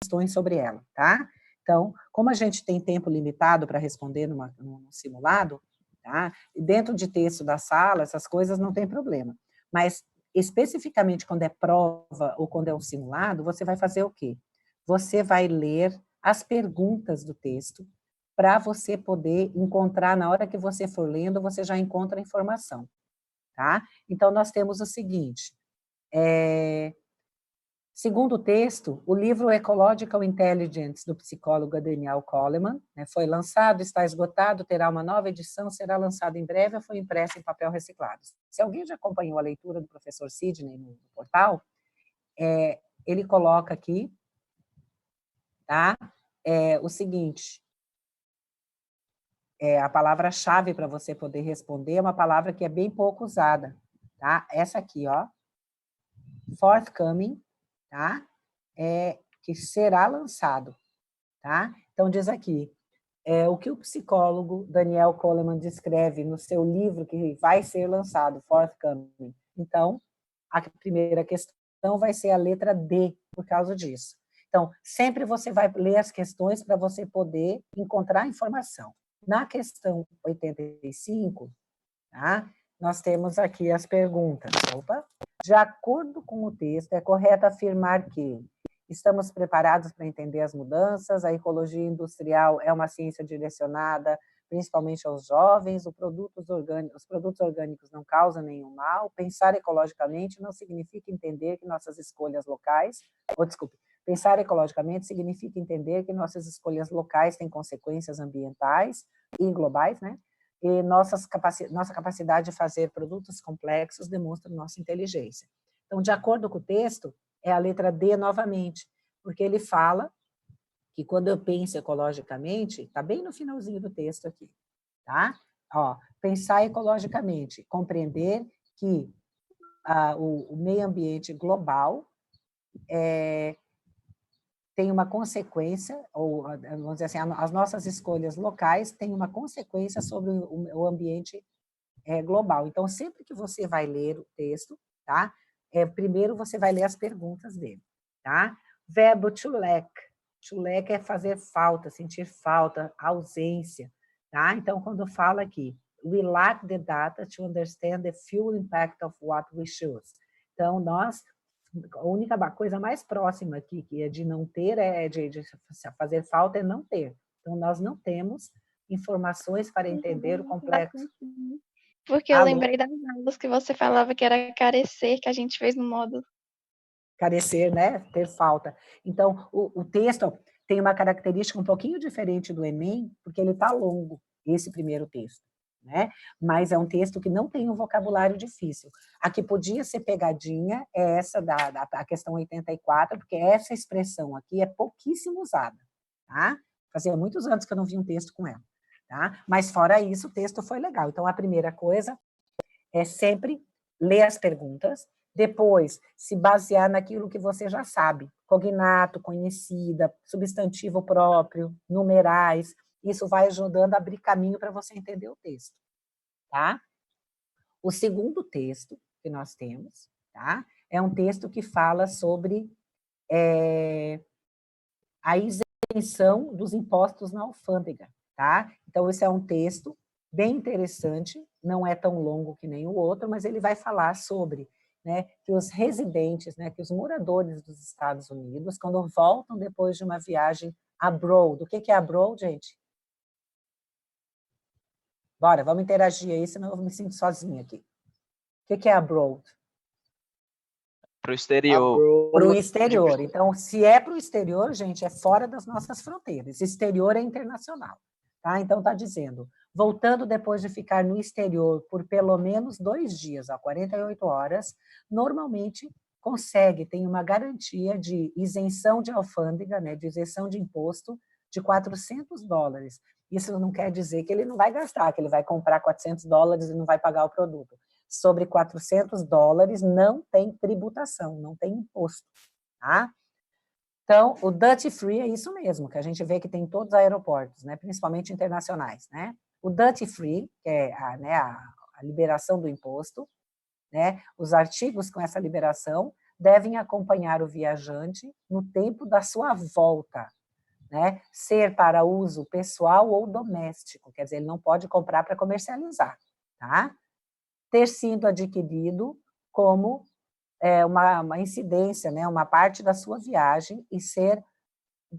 questões sobre ela, tá? Então, como a gente tem tempo limitado para responder num simulado, tá? E dentro de texto da sala, essas coisas não tem problema. Mas, especificamente quando é prova ou quando é um simulado, você vai fazer o quê? Você vai ler as perguntas do texto para você poder encontrar, na hora que você for lendo, você já encontra a informação, tá? Então, nós temos o seguinte, segundo o texto, o livro Ecological Intelligence, do psicólogo Daniel Goleman, né, foi lançado, está esgotado, terá uma nova edição, será lançado em breve, ou foi impresso em papel reciclado. Se alguém já acompanhou a leitura do professor Sidney no portal, ele coloca aqui, tá, o seguinte, a palavra-chave para você poder responder é uma palavra que é bem pouco usada, tá? Essa aqui, ó, forthcoming, tá? Que será lançado, tá? Então, diz aqui, o que o psicólogo Daniel Goleman descreve no seu livro que vai ser lançado, forthcoming. Então, a primeira questão vai ser a letra D, por causa disso. Então, sempre você vai ler as questões para você poder encontrar informação. Na questão 85, tá? Nós temos aqui as perguntas. Opa. De acordo com o texto, é correto afirmar que estamos preparados para entender as mudanças, a ecologia industrial é uma ciência direcionada principalmente aos jovens, os produtos orgânicos não causam nenhum mal, pensar ecologicamente não significa entender que nossas escolhas locais, pensar ecologicamente significa entender que nossas escolhas locais têm consequências ambientais e globais, né? E nossa capacidade de fazer produtos complexos demonstra nossa inteligência. Então, de acordo com o texto, é a letra D novamente, porque ele fala que quando eu penso ecologicamente, está bem no finalzinho do texto aqui, tá? Ó, pensar ecologicamente, compreender que o meio ambiente global tem uma consequência, ou vamos dizer assim, as nossas escolhas locais têm uma consequência sobre o ambiente global. Então, sempre que você vai ler o texto, tá? Primeiro você vai ler as perguntas dele, tá? Verbo to lack. To lack é fazer falta, sentir falta, ausência, tá? Então, quando fala aqui, we lack the data to understand the full impact of what we choose. Então, a única coisa mais próxima aqui, que é de não ter, de fazer falta, é não ter. Então, nós não temos informações para entender o complexo. Porque eu lembrei das aulas que você falava que era carecer, que a gente fez no módulo. Carecer, né? Ter falta. Então, o texto tem uma característica um pouquinho diferente do Enem, porque ele está longo, esse primeiro texto, né? Mas é um texto que não tem um vocabulário difícil. A que podia ser pegadinha é essa a questão 84, porque essa expressão aqui é pouquíssimo usada, tá? Fazia muitos anos que eu não vi um texto com ela, tá? Mas fora isso, o texto foi legal. Então, a primeira coisa é sempre ler as perguntas, depois se basear naquilo que você já sabe, cognato, conhecida, substantivo próprio, numerais, isso vai ajudando a abrir caminho para você entender o texto, tá? O segundo texto que nós temos, tá? É um texto que fala sobre a isenção dos impostos na alfândega, tá? Então, esse é um texto bem interessante, não é tão longo que nem o outro, mas ele vai falar sobre, né, que os residentes, né, que os moradores dos Estados Unidos, quando voltam depois de uma viagem abroad, o que é abroad, gente? Bora, vamos interagir aí, senão eu me sinto sozinha aqui. O que é abroad? Para o exterior. Para o exterior. Então, se é para o exterior, gente, é fora das nossas fronteiras. Exterior é internacional. Tá? Então, está dizendo, voltando depois de ficar no exterior por pelo menos 2 dias, a 48 horas, normalmente tem uma garantia de isenção de alfândega, né, de isenção de imposto de $400. Isso não quer dizer que ele não vai gastar, que ele vai comprar $400 e não vai pagar o produto. Sobre $400 não tem tributação, não tem imposto, tá? Então, o duty free é isso mesmo, que a gente vê que tem em todos os aeroportos, né, principalmente internacionais, né? O duty free, que é a liberação do imposto, né, os artigos com essa liberação devem acompanhar o viajante no tempo da sua volta, né? Ser para uso pessoal ou doméstico, quer dizer, ele não pode comprar para comercializar, tá? Ter sido adquirido como uma incidência, né? Uma parte da sua viagem e ser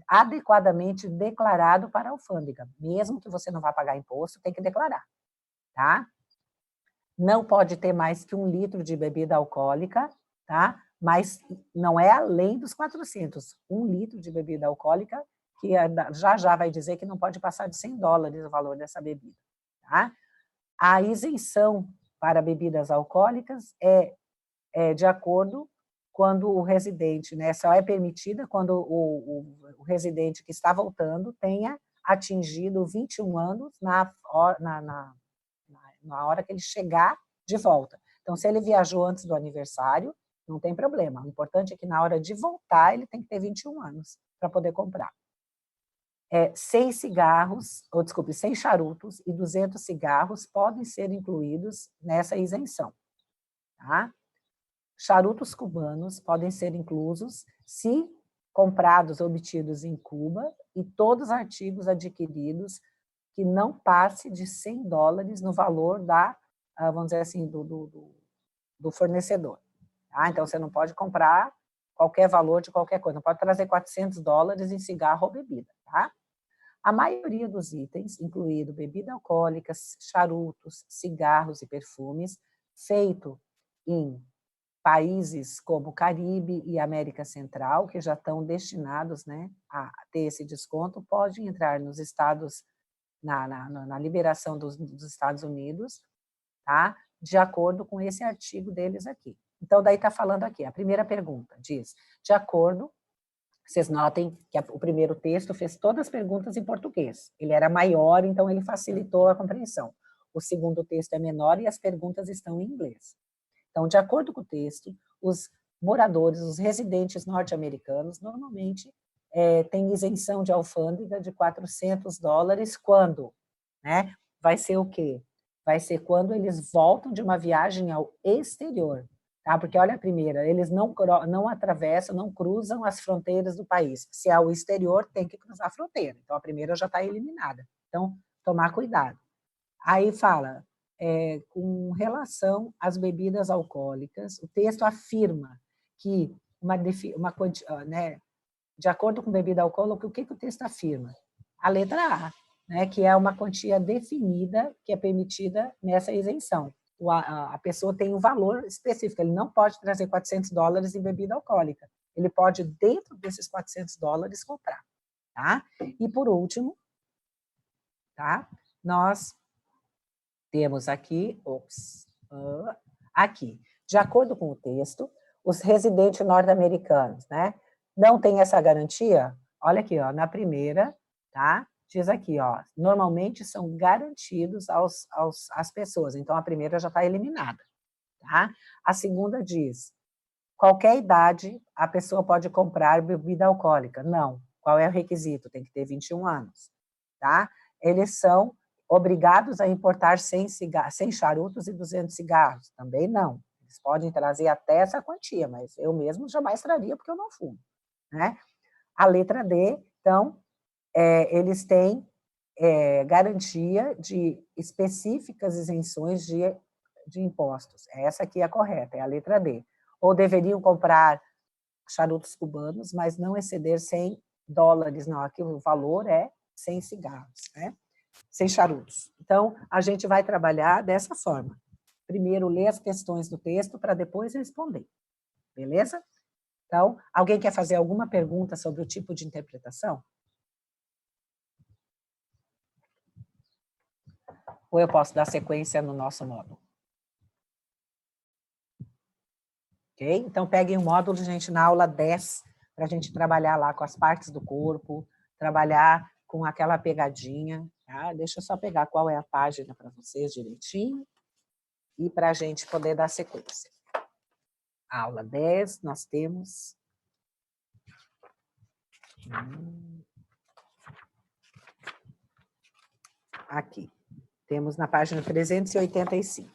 adequadamente declarado para a alfândega. Mesmo que você não vá pagar imposto, tem que declarar, tá? Não pode ter mais que 1 litro de bebida alcoólica, tá? Mas não é além dos 400. 1 litro de bebida alcoólica, que já vai dizer que não pode passar de $100 o valor dessa bebida, tá? A isenção para bebidas alcoólicas é de acordo quando o residente, né, só é permitida quando o residente que está voltando tenha atingido 21 anos na hora que ele chegar de volta. Então, se ele viajou antes do aniversário, não tem problema. O importante é que na hora de voltar, ele tem que ter 21 anos para poder comprar. 100 charutos e 200 cigarros podem ser incluídos nessa isenção, tá? Charutos cubanos podem ser inclusos se comprados, obtidos em Cuba, e todos os artigos adquiridos que não passe de $100 no valor vamos dizer assim, do fornecedor. Tá? Então, você não pode comprar qualquer valor de qualquer coisa, não pode trazer $400 em cigarro ou bebida. Tá? A maioria dos itens, incluindo bebida alcoólica, charutos, cigarros e perfumes, feito em países como Caribe e América Central, que já estão destinados, né, a ter esse desconto, pode entrar nos estados, na liberação dos Estados Unidos, tá? De acordo com esse artigo deles aqui. Então, daí está falando aqui, a primeira pergunta diz, de acordo, vocês notem que o primeiro texto fez todas as perguntas em português, ele era maior, então ele facilitou a compreensão. O segundo texto é menor e as perguntas estão em inglês. Então, de acordo com o texto, os moradores, os residentes norte-americanos, normalmente têm isenção de alfândega de $400 quando, né? Vai ser o quê? Vai ser quando eles voltam de uma viagem ao exterior, tá? Porque, olha a primeira, eles não atravessam, não cruzam as fronteiras do país. Se é o exterior, tem que cruzar a fronteira. Então, a primeira já está eliminada. Então, tomar cuidado. Aí fala, com relação às bebidas alcoólicas, o texto afirma que né, de acordo com bebida alcoólica, o que o texto afirma? A letra A, né, que é uma quantia definida que é permitida nessa isenção. A pessoa tem um valor específico, ele não pode trazer $400 em bebida alcoólica, ele pode, dentro desses $400, comprar. Tá? E, por último, tá, nós temos aqui, aqui, de acordo com o texto, os residentes norte-americanos, né, não têm essa garantia? Olha aqui, ó, na primeira, tá? Diz aqui, ó, normalmente são garantidos às pessoas, então a primeira já está eliminada, tá? A segunda diz, qualquer idade a pessoa pode comprar bebida alcoólica. Não. Qual é o requisito? Tem que ter 21 anos, tá? Eles são obrigados a importar 100 charutos e 200 cigarros? Também não. Eles podem trazer até essa quantia, mas eu mesmo jamais traria, porque eu não fumo, né? A letra D, então, eles têm garantia de específicas isenções de impostos. Essa aqui é a correta, é a letra D. Ou deveriam comprar charutos cubanos, mas não exceder $100, não, aqui o valor é 100 cigarros, né? 100 charutos. Então, a gente vai trabalhar dessa forma. Primeiro, ler as questões do texto para depois responder. Beleza? Então, alguém quer fazer alguma pergunta sobre o tipo de interpretação? Ou eu posso dar sequência no nosso módulo? Ok? Então, peguem o módulo, gente, na aula 10, para a gente trabalhar lá com as partes do corpo, trabalhar com aquela pegadinha. Tá? Deixa eu só pegar qual é a página para vocês direitinho e para a gente poder dar sequência. Aula 10, nós temos... Aqui. Temos na página 385.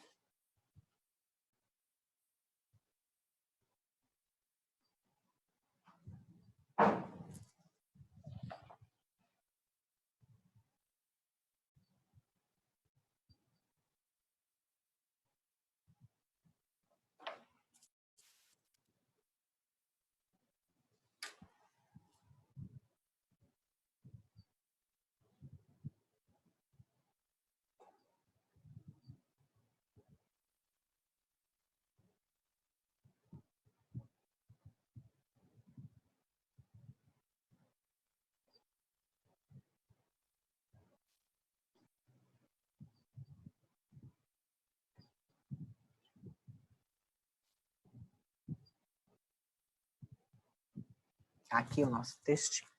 Aqui o nosso textinho.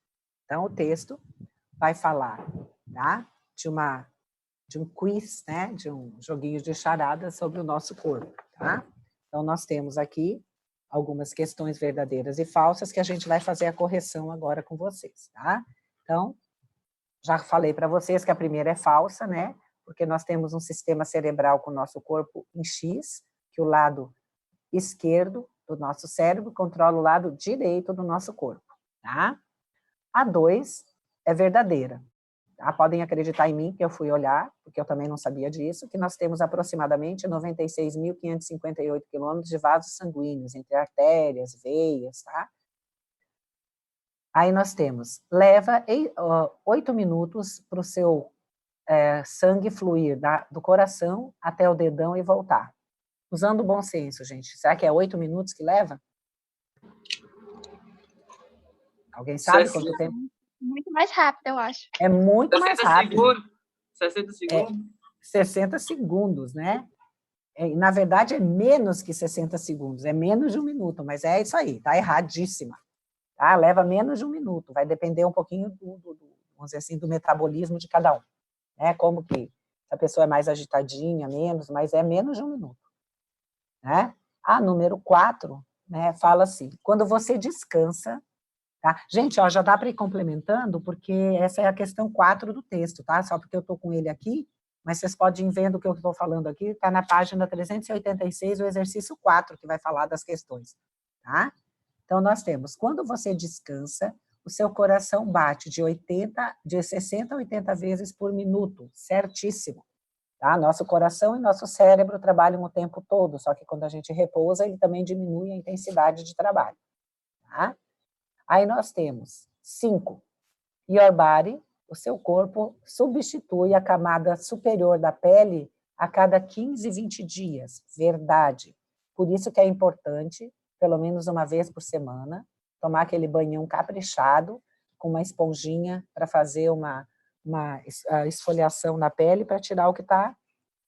Então, o texto vai falar, tá? De um quiz, né? De um joguinho de charada sobre o nosso corpo, tá? Então, nós temos aqui algumas questões verdadeiras e falsas que a gente vai fazer a correção agora com vocês, tá? Então, já falei para vocês que a primeira é falsa, né? Porque nós temos um sistema cerebral com o nosso corpo em X, que o lado esquerdo do nosso cérebro controla o lado direito do nosso corpo, tá? A 2 é verdadeira. Tá? Podem acreditar em mim, que eu fui olhar, porque eu também não sabia disso, que nós temos aproximadamente 96.558 quilômetros de vasos sanguíneos, entre artérias, veias, tá? Aí nós temos, leva 8 minutos para o seu sangue fluir do coração até o dedão e voltar. Usando o bom senso, gente. Será que é 8 minutos que leva? Alguém sabe quanto tempo? Muito mais rápido, eu acho. É muito mais rápido. 60 segundos. 60 segundos, né? Na verdade, é menos que 60 segundos. É menos de 1 minuto, mas é isso aí. Tá erradíssima. Tá? Leva menos de 1 minuto. Vai depender um pouquinho vamos dizer assim, do metabolismo de cada um. Né? Como que a pessoa é mais agitadinha, menos, mas é menos de 1 minuto. Né? A número 4, né, fala assim, quando você descansa, tá? Gente, ó, já dá para ir complementando, porque essa é a questão 4 do texto, tá? Só porque eu estou com ele aqui, mas vocês podem ir vendo o que eu estou falando aqui, está na página 386, o exercício 4, que vai falar das questões, tá? Então, nós temos, quando você descansa, o seu coração bate de 60 a 80 vezes por minuto, certíssimo. Tá? Nosso coração e nosso cérebro trabalham o tempo todo, só que quando a gente repousa, ele também diminui a intensidade de trabalho. Tá? Aí nós temos 5. Your body, o seu corpo, substitui a camada superior da pele a cada 15, 20 dias. Verdade. Por isso que é importante, pelo menos uma vez por semana, tomar aquele banhão caprichado, com uma esponjinha para fazer uma esfoliação na pele para tirar o que está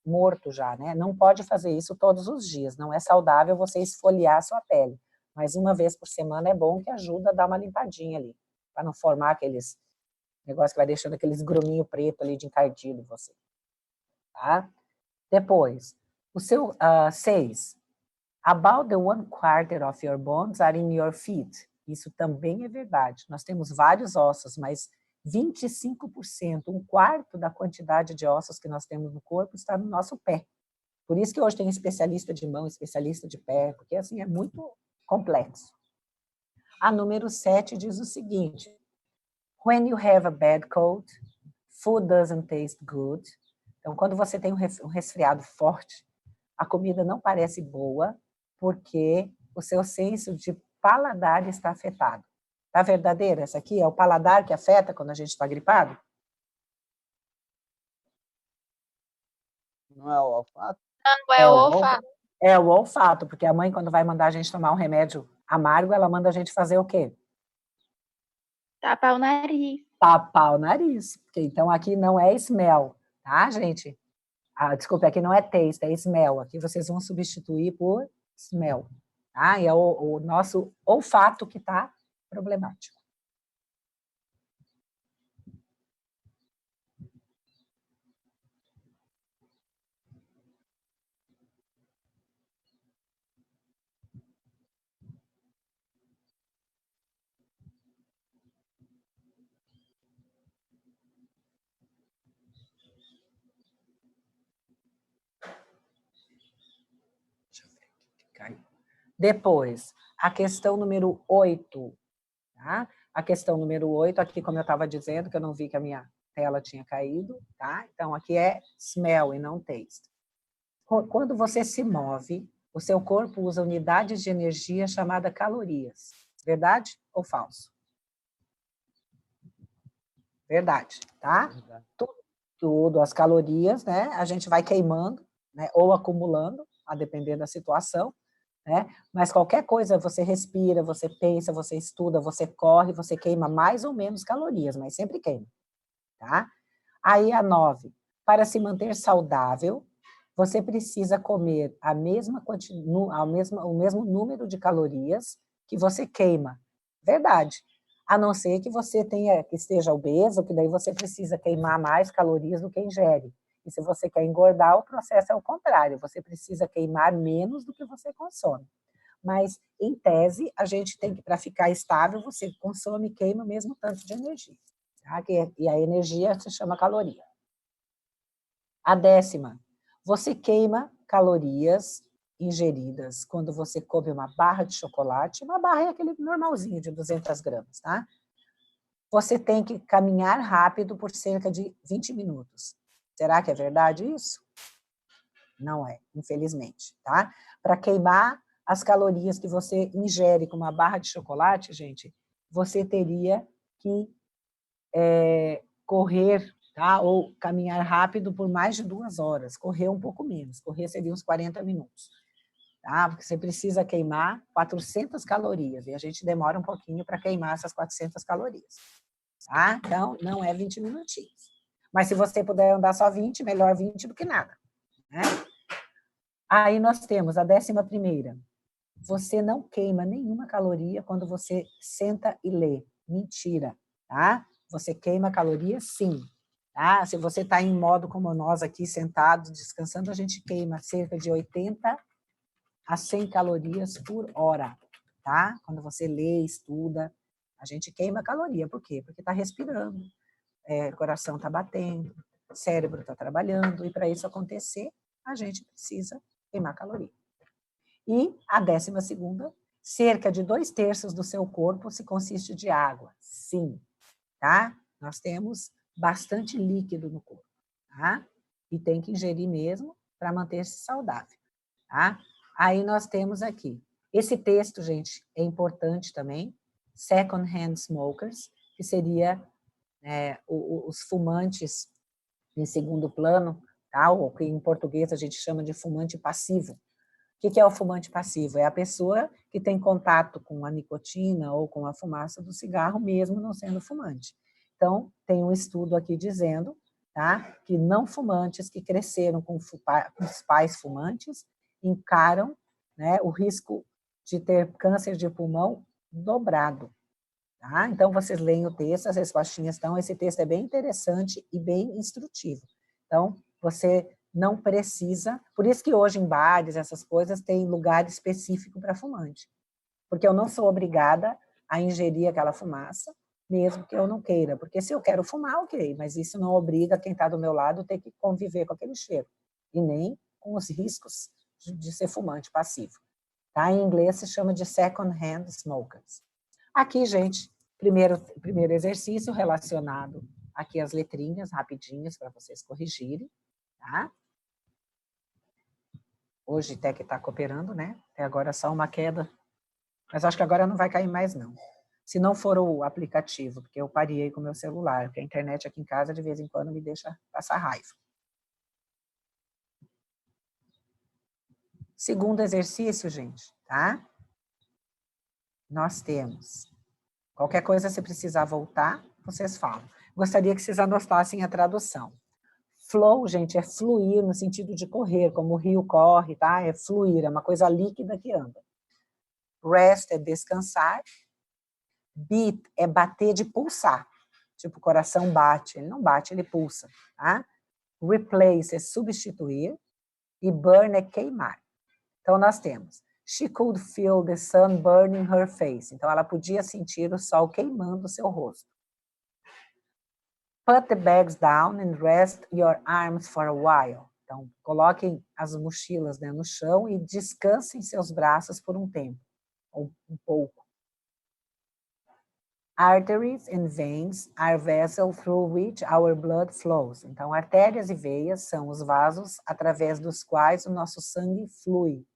morto já, né? Não pode fazer isso todos os dias, não é saudável você esfoliar a sua pele, mas uma vez por semana é bom, que ajuda a dar uma limpadinha ali, para não formar aqueles negócios que vai deixando aqueles gruminho preto ali de encardido em você. Tá? Depois, o seu 6. About the 1/4 of your bones are in your feet. Isso também é verdade. Nós temos vários ossos, mas 25%, 1/4 da quantidade de ossos que nós temos no corpo está no nosso pé. Por isso que hoje tem especialista de mão, especialista de pé, porque assim é muito complexo. A número 7 diz o seguinte: when you have a bad cold, food doesn't taste good. Então, quando você tem um resfriado forte, a comida não parece boa, porque o seu senso de paladar está afetado. Tá verdadeira essa aqui? É o paladar que afeta quando a gente está gripado? Não é o olfato? Não, é o olfato. É o olfato, porque a mãe, quando vai mandar a gente tomar um remédio amargo, ela manda a gente fazer o quê? Tapar o nariz. Tapar o nariz. Então, aqui não é smell, tá, gente? Desculpa, aqui não é taste, é smell. Aqui vocês vão substituir por smell. Tá? E é o nosso olfato que está problemático. Depois, a questão número 8. Tá? A questão número 8, aqui, como eu estava dizendo, que eu não vi que a minha tela tinha caído, tá? Então, aqui é smell e não taste. Quando você se move, o seu corpo usa unidades de energia chamada calorias. Verdade ou falso? Verdade, tá? Verdade. Tudo, as calorias, né? A gente vai queimando, né? Ou acumulando, a depender da situação, né? Mas qualquer coisa, você respira, você pensa, você estuda, você corre, você queima mais ou menos calorias, mas sempre queima, tá? Aí a 9, para se manter saudável, você precisa comer o mesmo número de calorias que você queima. Verdade. A não ser que você que esteja obeso, que daí você precisa queimar mais calorias do que ingere. E se você quer engordar, o processo é o contrário, você precisa queimar menos do que você consome. Mas, em tese, a gente tem que, para ficar estável, você consome e queima o mesmo tanto de energia. Tá? E a energia se chama caloria. A 10ª, você queima calorias ingeridas quando você come uma barra de chocolate. Uma barra é aquele normalzinho de 200 gramas, tá? Você tem que caminhar rápido por cerca de 20 minutos. Será que é verdade isso? Não é, infelizmente, tá? Para queimar as calorias que você ingere com uma barra de chocolate, gente, você teria que correr, tá? Ou caminhar rápido por mais de 2 horas. Correr um pouco menos, correr seria uns 40 minutos. Tá? Porque você precisa queimar 400 calorias, e a gente demora um pouquinho para queimar essas 400 calorias. Tá? Então, não é 20 minutinhos. Mas se você puder andar só 20, melhor 20 do que nada. Né? Aí nós temos a 11ª. Você não queima nenhuma caloria quando você senta e lê. Mentira, tá? Você queima caloria, sim. Tá? Se você está em modo como nós aqui, sentados, descansando, a gente queima cerca de 80 a 100 calorias por hora, tá? Quando você lê, estuda, a gente queima caloria. Por quê? Porque está respirando, o coração está batendo, o cérebro está trabalhando, e para isso acontecer, a gente precisa queimar caloria. E a 12ª, cerca de 2/3 do seu corpo se consiste de água. Sim, tá? Nós temos bastante líquido no corpo, tá? E tem que ingerir mesmo para manter-se saudável, tá? Aí nós temos aqui. Esse texto, gente, é importante também. Second-hand smokers, que seria os fumantes em segundo plano, tá? Ou que em português a gente chama de fumante passivo. O que é o fumante passivo? É a pessoa que tem contato com a nicotina ou com a fumaça do cigarro, mesmo não sendo fumante. Então, tem um estudo aqui dizendo, tá, que não fumantes que cresceram com os pais fumantes encaram, né, o risco de ter câncer de pulmão dobrado. Tá? Então, vocês leem o texto, as respostinhas estão, esse texto é bem interessante e bem instrutivo. Então, você não precisa, por isso que hoje em bares, essas coisas, tem lugar específico para fumante, porque eu não sou obrigada a ingerir aquela fumaça, mesmo que eu não queira, porque se eu quero fumar, ok, mas isso não obriga quem está do meu lado a ter que conviver com aquele cheiro, e nem com os riscos de ser fumante passivo. Tá? Em inglês se chama de second-hand smokers. Aqui, gente, primeiro exercício relacionado aqui as letrinhas, rapidinhas, para vocês corrigirem, tá? Hoje até que está cooperando, né? Até agora só uma queda, mas acho que agora não vai cair mais, não. Se não for o aplicativo, porque eu parei com o meu celular, porque a internet aqui em casa, de vez em quando, me deixa passar raiva. Segundo exercício, gente, tá? Nós temos... Qualquer coisa, se precisar voltar, vocês falam. Gostaria que vocês anotassem a tradução. Flow, gente, é fluir no sentido de correr, como o rio corre, tá? É fluir, é uma coisa líquida que anda. Rest é descansar. Beat é bater de pulsar. Tipo, o coração bate. Ele não bate, ele pulsa, tá? Replace é substituir. E burn é queimar. Então, nós temos... She could feel the sun burning her face. Então, ela podia sentir o sol queimando o seu rosto. Put the bags down and rest your arms for a while. Então, coloquem as mochilas, né, no chão e descansem seus braços por um tempo, ou um pouco. Arteries and veins are vessels through which our blood flows. Então, artérias e veias são os vasos através dos quais o nosso sangue flui.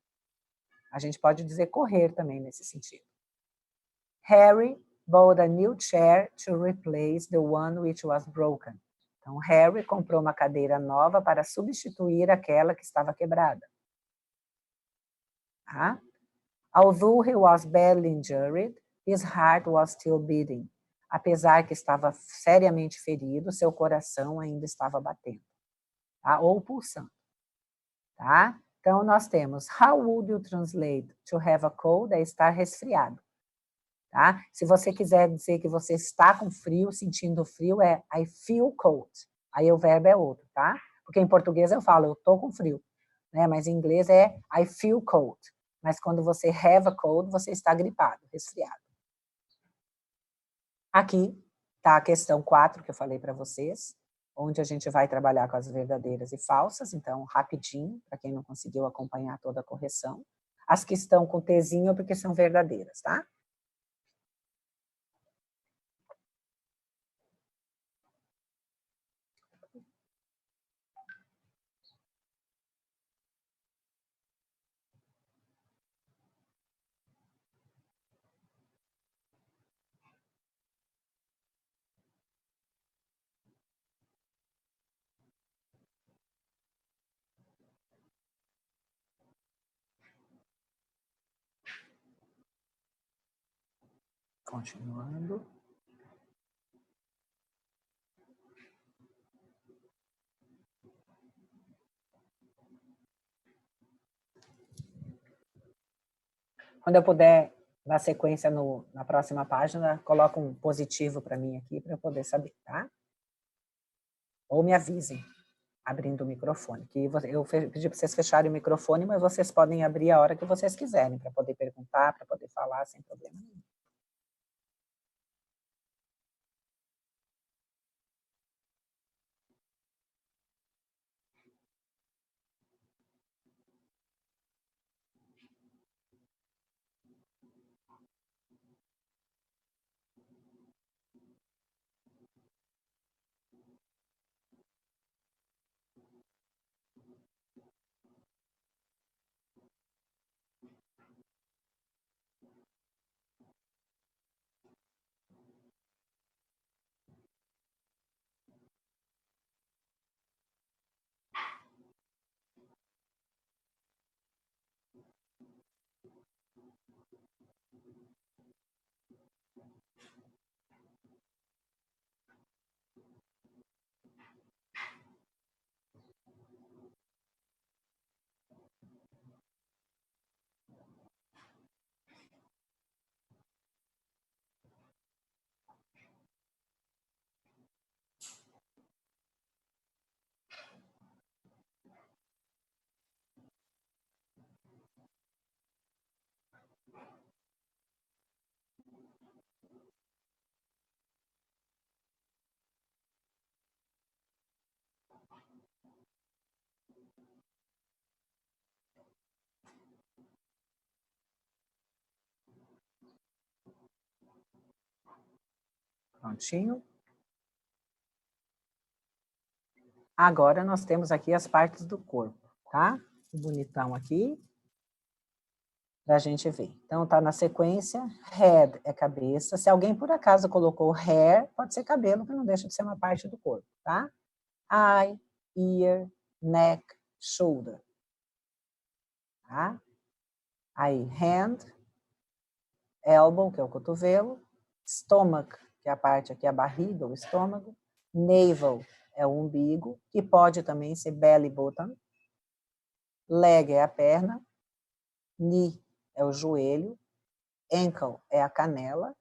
A gente pode dizer correr também nesse sentido. Harry bought a new chair to replace the one which was broken. Então, Harry comprou uma cadeira nova para substituir aquela que estava quebrada. Tá? Although he was badly injured, his heart was still beating. Apesar que estava seriamente ferido, seu coração ainda estava batendo. Tá? Ou pulsando. Tá? Então, nós temos, how would you translate to have a cold? É estar resfriado. tá? Se você quiser dizer que você está com frio, sentindo frio, é I feel cold. Aí o verbo é outro, tá? Porque em português eu falo, eu tô com frio, né? Mas em inglês é I feel cold. Mas quando você have a cold, você está gripado, resfriado. Aqui está a questão 4 que eu falei para vocês, onde a gente vai trabalhar com as verdadeiras e falsas, então rapidinho, para quem não conseguiu acompanhar toda a correção. As que estão com Tzinho porque são verdadeiras, tá? Continuando. Quando eu puder dar sequência na próxima página, coloca um positivo para mim aqui, para eu poder saber, tá? Ou me avisem, abrindo o microfone. Que eu pedi para vocês fecharem o microfone, mas vocês podem abrir a hora que vocês quiserem, para poder perguntar, para poder falar, sem problema nenhum. Prontinho. Agora nós temos aqui as partes do corpo, tá? Bonitão aqui, para a gente ver. Então, tá na sequência, head é cabeça. Se alguém por acaso colocou hair, pode ser cabelo, que não deixa de ser uma parte do corpo, tá? Eye, ear, neck, shoulder. Tá? Aí, hand, elbow, que é o cotovelo, stomach, que é a parte aqui, a barriga, o estômago, navel é o umbigo, que pode também ser belly button, leg é a perna, knee é o joelho, ankle é a canela,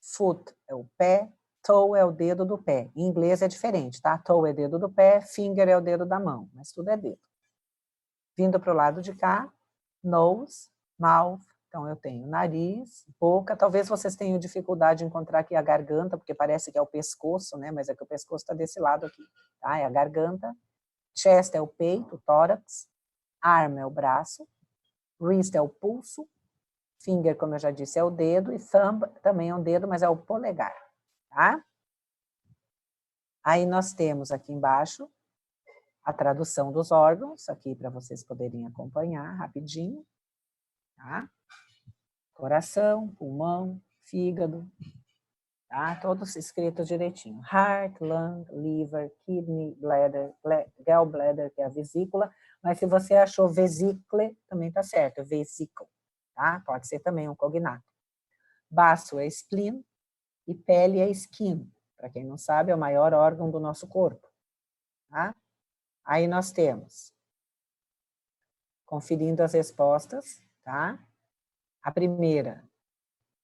foot é o pé, toe é o dedo do pé. Em inglês é diferente, tá? Toe é dedo do pé, finger é o dedo da mão, mas tudo é dedo. Vindo para o lado de cá, nose, mouth, então eu tenho nariz, boca, talvez vocês tenham dificuldade em encontrar aqui a garganta, porque parece que é o pescoço, né? Mas é que o pescoço está desse lado aqui, tá? É a garganta, chest é o peito, o tórax, arm é o braço, wrist é o pulso, finger, como eu já disse, é o dedo, e thumb também é um dedo, mas é o polegar, tá? Aí nós temos aqui embaixo a tradução dos órgãos, aqui para vocês poderem acompanhar rapidinho, tá? Coração, pulmão, fígado, tá? Todos escritos direitinho. Heart, lung, liver, kidney, bladder, gallbladder, que é a vesícula, mas se você achou vesícula, também tá certo, vesícula, tá? Pode ser também um cognato. Baço é spleen e pele é skin. Para quem não sabe, é o maior órgão do nosso corpo, tá? Aí nós temos, conferindo as respostas, tá? A primeira,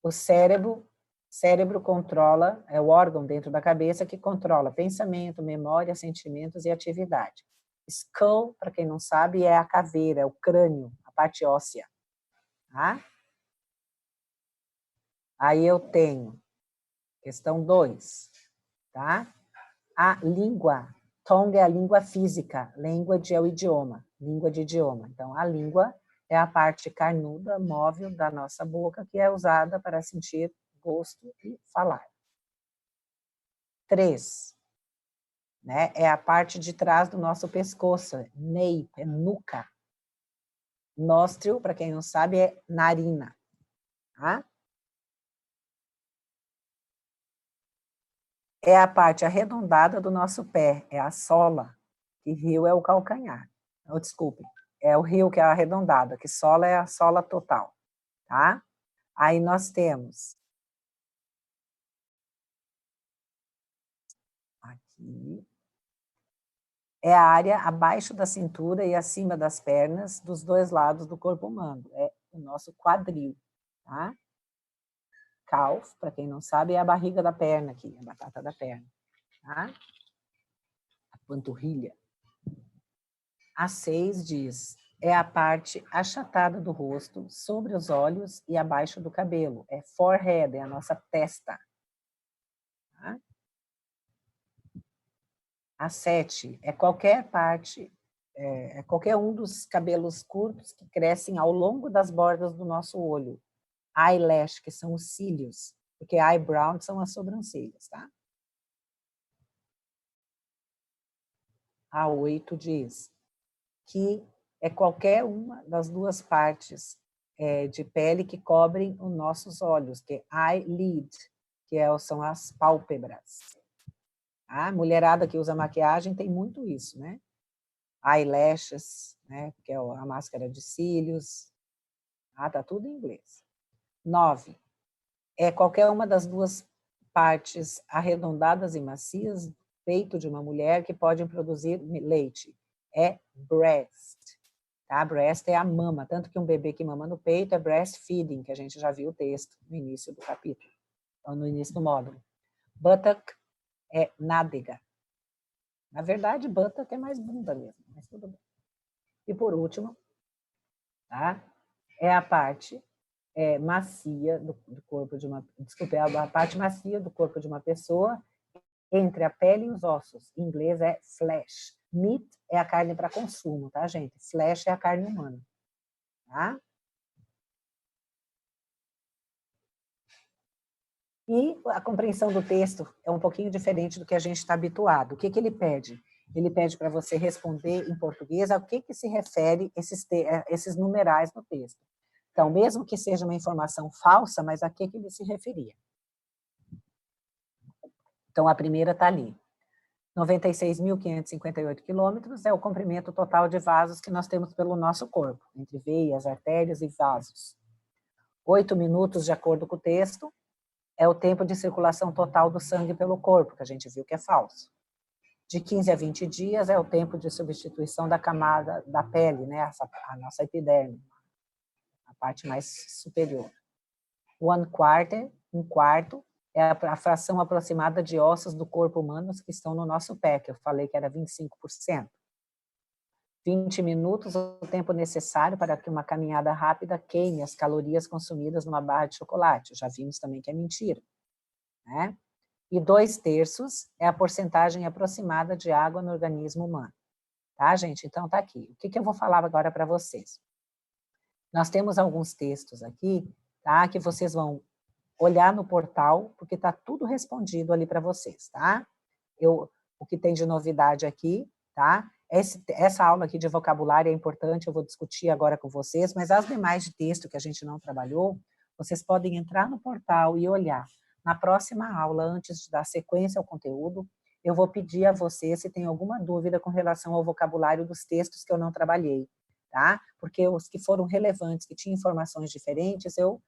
O cérebro controla, é o órgão dentro da cabeça que controla pensamento, memória, sentimentos e atividade. Skull, para quem não sabe, é a caveira, é o crânio, a parte óssea. Tá? Aí eu tenho, questão 2, tá? A língua. Tongue é a língua física, language é o idioma, língua de idioma. Então, a língua é a parte carnuda, móvel da nossa boca, que é usada para sentir gosto e falar. 3, né, é a parte de trás do nosso pescoço, nape, é nuca. Nóstril, para quem não sabe, é narina. Tá? É a parte arredondada do nosso pé, é a sola, e heel é o calcanhar. Oh, desculpe, é o heel que é a arredondada, que sola é a sola total, tá? Aí nós temos aqui, é a área abaixo da cintura e acima das pernas, dos dois lados do corpo humano, é o nosso quadril, tá? Calf, para quem não sabe, é a barriga da perna aqui, a batata da perna, tá? A panturrilha. A 6 diz, é a parte achatada do rosto, sobre os olhos e abaixo do cabelo. É forehead, é a nossa testa. Tá? A 7 é qualquer parte, é qualquer um dos cabelos curtos que crescem ao longo das bordas do nosso olho. Eyelash, que são os cílios, porque eyebrow são as sobrancelhas, tá? A 8 diz que é qualquer uma das duas partes de pele que cobrem os nossos olhos, que é eyelid, que são as pálpebras. A mulherada que usa maquiagem tem muito isso, né? Eyelashes, né? Que é a máscara de cílios. Tá tudo em inglês. 9. É qualquer uma das duas partes arredondadas e macias do peito de uma mulher que podem produzir leite. É breast. Tá? Breast é a mama, tanto que um bebê que mama no peito é breastfeeding, que a gente já viu o texto no início do capítulo, ou no início do módulo. Buttock é nádega. Na verdade, buttock é mais bunda mesmo, mas tudo bem. E por último, tá? É a parte macia do corpo de uma... Desculpe, é a parte macia do corpo de uma pessoa entre a pele e os ossos. Em inglês é flesh. Meat é a carne para consumo, tá, gente? Flesh é a carne humana. Tá? E a compreensão do texto é um pouquinho diferente do que a gente está habituado. O que ele pede? Ele pede para você responder em português ao que se refere esses numerais no texto. Então, mesmo que seja uma informação falsa, mas a que ele se referia? Então, a primeira está ali. 96.558 quilômetros é o comprimento total de vasos que nós temos pelo nosso corpo, entre veias, artérias e vasos. 8 minutos, de acordo com o texto, é o tempo de circulação total do sangue pelo corpo, que a gente viu que é falso. De 15 a 20 dias é o tempo de substituição da camada da pele, né? A nossa epiderme, a parte mais superior. 1/4, um quarto, é a fração aproximada de ossos do corpo humano que estão no nosso pé, que eu falei que era 25%. 20 minutos, o tempo necessário para que uma caminhada rápida queime as calorias consumidas numa barra de chocolate. Já vimos também que é mentira. Né? E 2/3 é a porcentagem aproximada de água no organismo humano. Tá, gente? Então, tá aqui. O que eu vou falar agora para vocês? Nós temos alguns textos aqui, tá? Que vocês vão olhar no portal, porque está tudo respondido ali para vocês, tá? O que tem de novidade aqui, tá? Essa aula aqui de vocabulário é importante, eu vou discutir agora com vocês, mas as demais de texto que a gente não trabalhou, vocês podem entrar no portal e olhar. Na próxima aula, antes de dar sequência ao conteúdo, eu vou pedir a você se tem alguma dúvida com relação ao vocabulário dos textos que eu não trabalhei, tá? Porque os que foram relevantes, que tinham informações diferentes, eu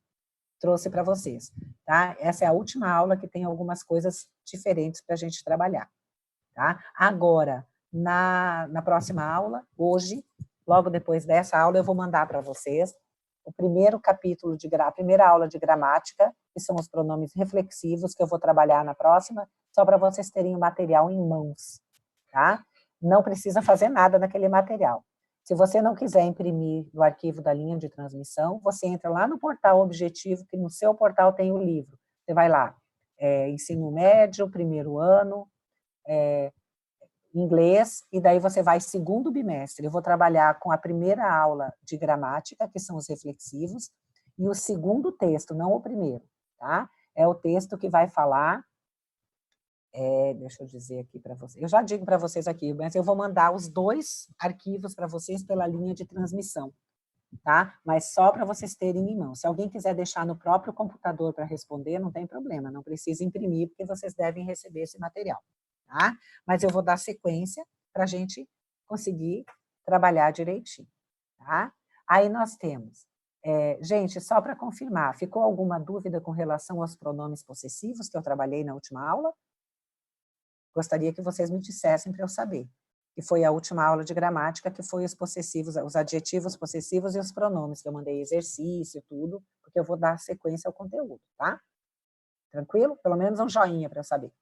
trouxe para vocês, tá? Essa é a última aula que tem algumas coisas diferentes para a gente trabalhar, tá? Agora, na próxima aula, hoje, logo depois dessa aula, eu vou mandar para vocês o primeiro capítulo a primeira aula de gramática, que são os pronomes reflexivos, que eu vou trabalhar na próxima, só para vocês terem o material em mãos, tá? Não precisa fazer nada naquele material. Se você não quiser imprimir o arquivo da linha de transmissão, você entra lá no portal Objetivo, que no seu portal tem o livro. Você vai lá, ensino médio, primeiro ano, inglês, e daí você vai segundo bimestre. Eu vou trabalhar com a primeira aula de gramática, que são os reflexivos, e o segundo texto, não o primeiro, tá? É o texto que vai falar, deixa eu dizer aqui para vocês, eu já digo para vocês aqui, mas eu vou mandar os 2 arquivos para vocês pela linha de transmissão, tá? Mas só para vocês terem em mão. Se alguém quiser deixar no próprio computador para responder, não tem problema, não precisa imprimir, porque vocês devem receber esse material, tá? Mas eu vou dar sequência para a gente conseguir trabalhar direitinho, tá? Aí nós temos, gente, só para confirmar, ficou alguma dúvida com relação aos pronomes possessivos que eu trabalhei na última aula? Gostaria que vocês me dissessem para eu saber. Que foi a última aula de gramática, que foi os possessivos, os adjetivos possessivos e os pronomes, que eu mandei exercício, tudo, porque eu vou dar sequência ao conteúdo, tá? Tranquilo? Pelo menos um joinha para eu saber.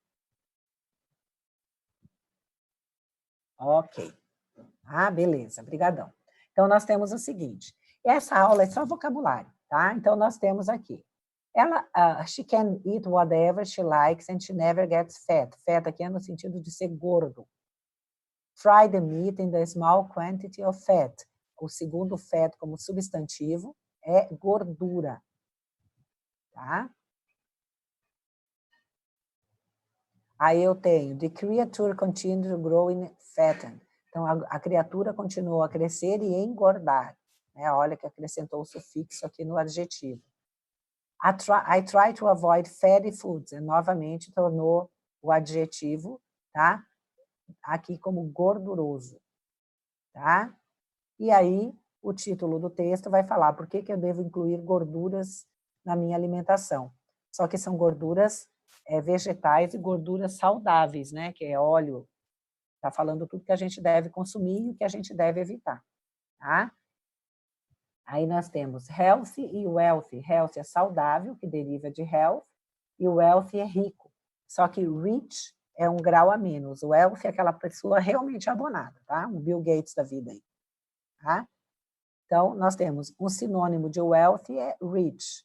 Ok. Ah, beleza, brigadão. Então, nós temos o seguinte, essa aula é só vocabulário, tá? Então, nós temos aqui, she can eat whatever she likes and she never gets fat. Fat aqui é no sentido de ser gordo. Fry the meat in the small quantity of fat. O segundo fat como substantivo é gordura, tá? Aí eu tenho, the creature continued to grow and fatten. Então, a criatura continuou a crescer e engordar. Olha que acrescentou o sufixo aqui no adjetivo. I try to avoid fatty foods. E, novamente, tornou o adjetivo, tá? Aqui como gorduroso, tá? E aí, o título do texto vai falar por que eu devo incluir gorduras na minha alimentação. Só que são gorduras vegetais e gorduras saudáveis, né? Que é óleo. Está falando tudo que a gente deve consumir e o que a gente deve evitar, tá? Aí nós temos healthy e wealthy. Healthy é saudável, que deriva de health, e wealthy é rico. Só que rich é um grau a menos. O wealthy é aquela pessoa realmente abonada, tá? Um Bill Gates da vida aí, tá? Então, nós temos um sinônimo de wealthy é rich,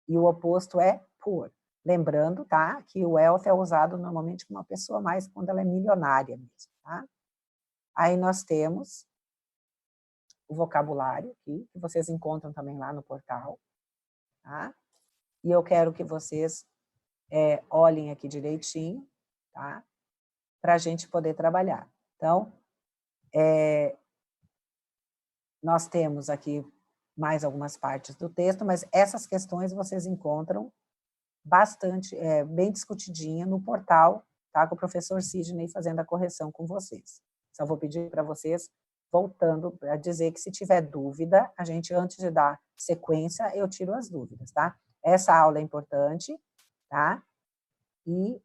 e o oposto é poor. Lembrando, tá, que o wealth é usado normalmente com uma pessoa mais quando ela é milionária mesmo, tá? Aí nós temos o vocabulário aqui, que vocês encontram também lá no portal, tá? E eu quero que vocês olhem aqui direitinho, tá? Para a gente poder trabalhar. Então, nós temos aqui mais algumas partes do texto, mas essas questões vocês encontram bastante, bem discutidinha no portal, tá? Com o professor Sidney fazendo a correção com vocês. Só vou pedir para vocês, voltando, a dizer que se tiver dúvida, a gente, antes de dar sequência, eu tiro as dúvidas, tá? Essa aula é importante, tá? E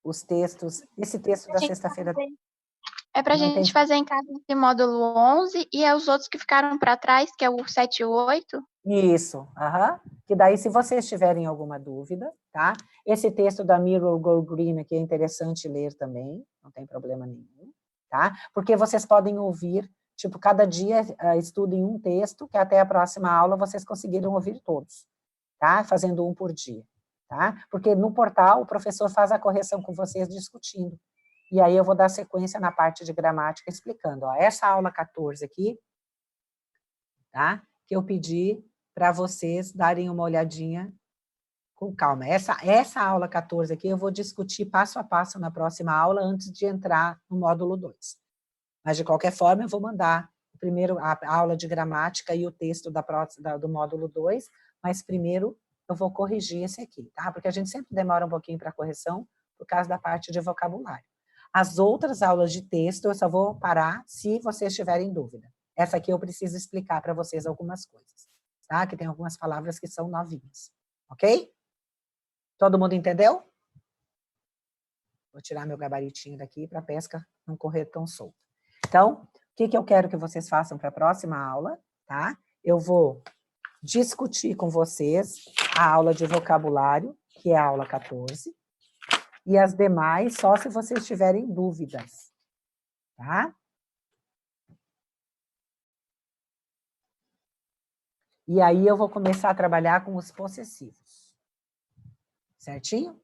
os textos, esse texto da sexta-feira... É para a gente fazer em casa esse módulo 11 e os outros que ficaram para trás, que é o 7 e o 8? Isso, que daí, se vocês tiverem alguma dúvida, tá? Esse texto da Mirror Go Green aqui é interessante ler também, não tem problema nenhum, tá? Porque vocês podem ouvir, tipo, cada dia estudem um texto, que até a próxima aula vocês conseguiram ouvir todos, tá? Fazendo um por dia, tá? Porque no portal o professor faz a correção com vocês discutindo. E aí eu vou dar sequência na parte de gramática explicando, ó, essa aula 14 aqui, tá? Que eu pedi para vocês darem uma olhadinha com calma. Essa aula 14 aqui eu vou discutir passo a passo na próxima aula, antes de entrar no módulo 2. Mas, de qualquer forma, eu vou mandar primeiro a aula de gramática e o texto do módulo 2, mas primeiro eu vou corrigir esse aqui, tá? Porque a gente sempre demora um pouquinho para correção, por causa da parte de vocabulário. As outras aulas de texto eu só vou parar se vocês tiverem dúvida. Essa aqui eu preciso explicar para vocês algumas coisas, tá? Que tem algumas palavras que são novinhas, ok? Todo mundo entendeu? Vou tirar meu gabaritinho daqui para a pesca não correr tão solta. Então, o que eu quero que vocês façam para a próxima aula, tá? Eu vou discutir com vocês a aula de vocabulário, que é a aula 14, e as demais só se vocês tiverem dúvidas, tá? E aí eu vou começar a trabalhar com os possessivos. Certinho?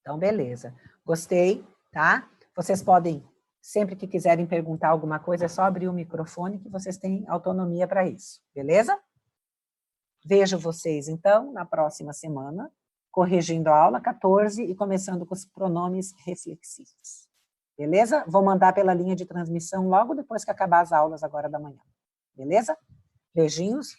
Então, beleza. Gostei, tá? Vocês podem, sempre que quiserem perguntar alguma coisa, é só abrir o microfone que vocês têm autonomia para isso, beleza? Vejo vocês, então, na próxima semana, corrigindo a aula 14 e começando com os pronomes reflexivos. Beleza? Vou mandar pela linha de transmissão logo depois que acabar as aulas agora da manhã. Beleza? Beijinhos,